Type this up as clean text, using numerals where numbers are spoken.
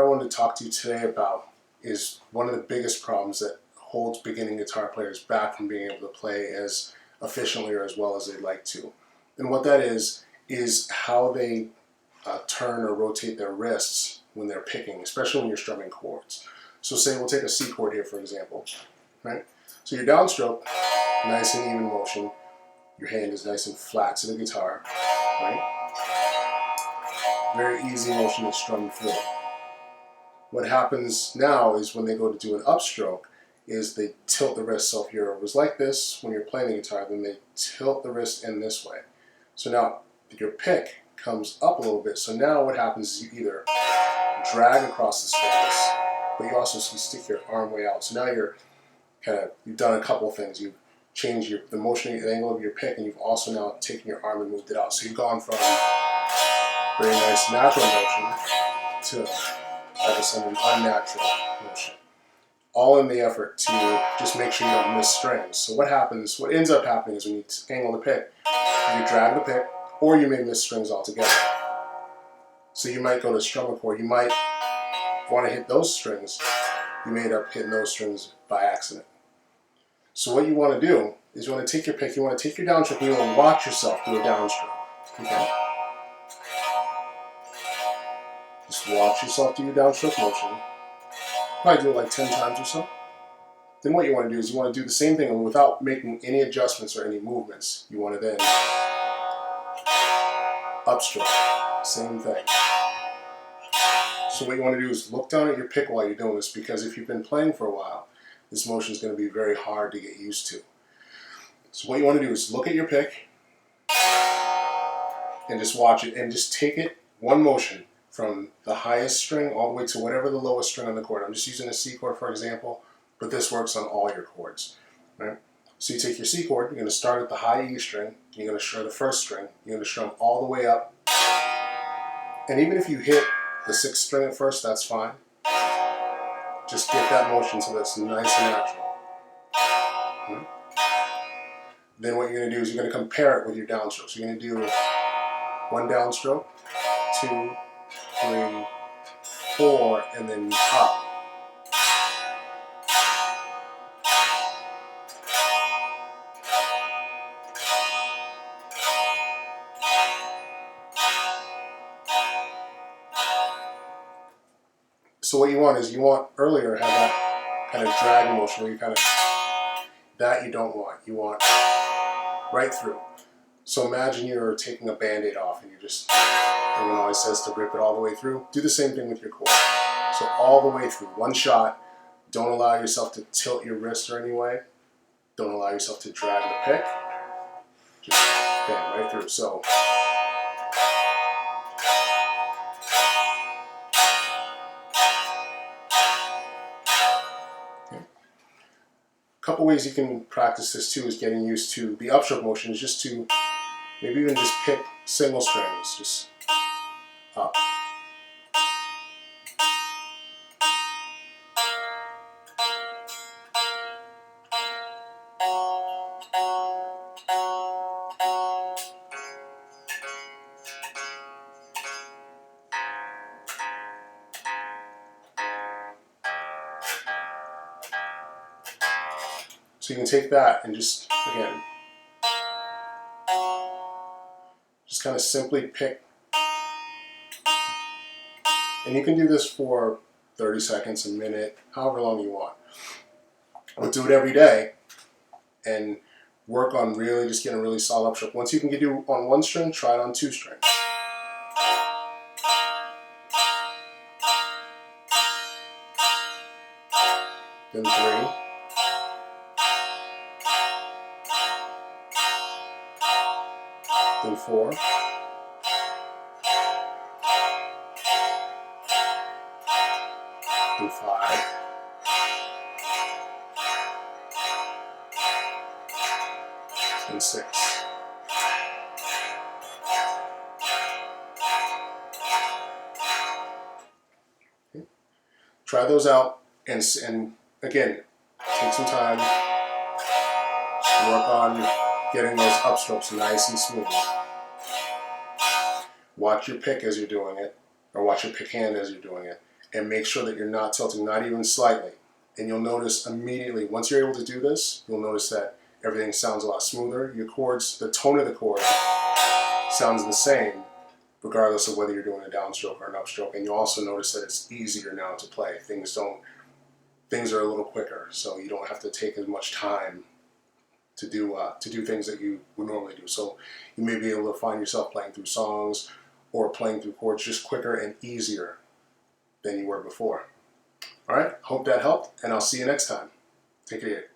I wanted to talk to you today about is one of the biggest problems that holds beginning guitar players back from being able to play as efficiently or as well as they'd like to. And what that is how they turn or rotate their wrists when they're picking, especially when you're strumming chords. So say we'll take a C chord here, for example, right? So your downstroke, nice and even motion. Your hand is nice and flat to the guitar, right? Very easy motion to strum through. What happens now is when they go to do an upstroke is they tilt the wrist. So if it was like this when you're playing the guitar, then they tilt the wrist in this way. So now your pick comes up a little bit. So now what happens is you either drag across the strings, but you also stick your arm way out. So now you've done a couple things. You've changed the motion, the angle of your pick, and you've also now taken your arm and moved it out. So you've gone from very nice natural motion to all of a sudden unnatural motion. All in the effort to just make sure you don't miss strings. So what ends up happening is when you angle the pick, you drag the pick, or you may miss strings altogether. So you might go to strum a chord, you might want to hit those strings, you may end up hitting those strings by accident. So what you want to do is you want to take your pick, you want to take your downstroke, and you want to watch yourself do a downstroke. Okay? Just watch yourself do your downstroke motion. Probably do it like 10 times or so. Then what you want to do is you want to do the same thing without making any adjustments or any movements. You want to then upstroke. Same thing. So what you want to do is look down at your pick while you're doing this, because if you've been playing for a while, this motion is going to be very hard to get used to. So what you want to do is look at your pick and just watch it and just take it one motion from the highest string all the way to whatever the lowest string on the chord. I'm just using a C chord for example, but this works on all your chords. Right? So you take your C chord, you're going to start at the high E string, you're going to strum the first string, you're going to strum all the way up. And even if you hit the 6th string at first, that's fine. Just get that motion so that's nice and natural. Hmm? Then what you're going to do is you're going to compare it with your downstroke. So you're going to do one downstroke, 2, 3, 4, and then up. So what you want is earlier have that kind of drag motion where that you don't want. You want right through. So imagine you're taking a Band-Aid off and everyone always says to rip it all the way through. Do the same thing with your chord. So all the way through, one shot. Don't allow yourself to tilt your wrist or any way. Don't allow yourself to drag the pick. Just bang right through. So a couple ways you can practice this too is getting used to the upstroke motion, is just to maybe even just pick single strings, just up. So you can take that and just, again, just kind of simply pick. And you can do this for 30 seconds, a minute, however long you want. But do it every day and work on really just getting a really solid upstroke. Once you can do on one string, try it on 2 strings. Then 3. Then 4. Then 5. Then 6. Okay. Try those out and again, take some time. Just work on getting those upstrokes nice and smooth. Watch your pick as you're doing it, or watch your pick hand as you're doing it, and make sure that you're not tilting, not even slightly. And you'll notice immediately, once you're able to do this, you'll notice that everything sounds a lot smoother. Your chords, the tone of the chord sounds the same, regardless of whether you're doing a downstroke or an upstroke. And you'll also notice that it's easier now to play. Things are a little quicker, so you don't have to take as much time to do things that you would normally do. So you may be able to find yourself playing through songs or playing through chords just quicker and easier than you were before. All right, hope that helped, and I'll see you next time. Take care.